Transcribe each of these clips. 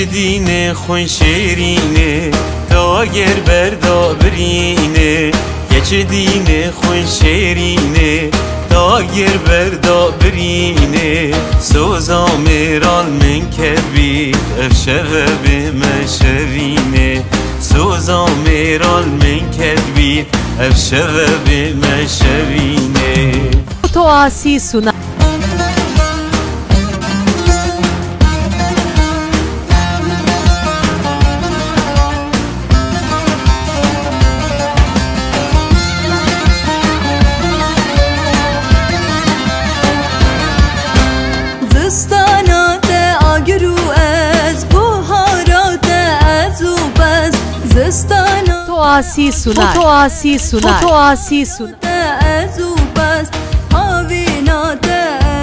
دین خون شیرینه داگر بردا برینه گچ دین خون شیرینه داگر بردا برینه سوزا میرال من کبی افشغ بمشرینه سوزا میرال من کبی افشغ بمشرینه تو آسی سنا تو آسی سنا تو آسی سنا تو آسی سنا ازوبس هاوینات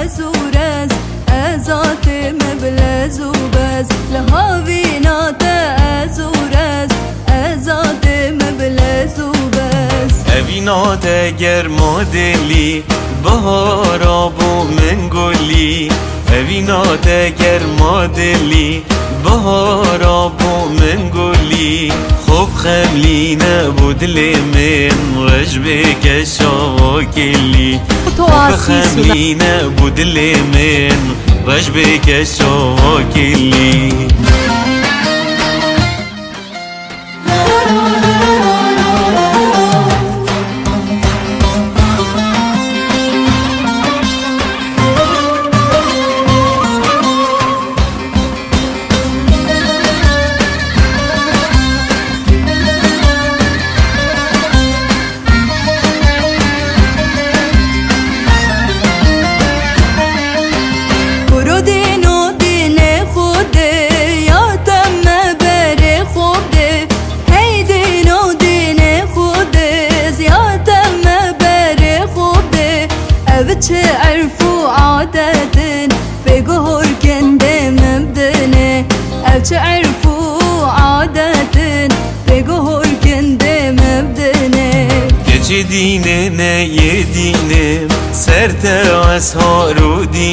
ازورز ازات مبلزوبس لهاوینات ازورز ازات مبلزوبس اوینات گرما دلی بهارا بو من گلی اوینات گرما دلی بهارا بو من گلی خوب خملی نبود من رجب کشا کلی خوب خملی نبود من رجب کشا کلی تعرفوا عادة بقهر كنده مبدنه أو تعرفوا عادة بقهر كنده مبدنه گچ دینه نه یه دینه سر تا از ها رو دینه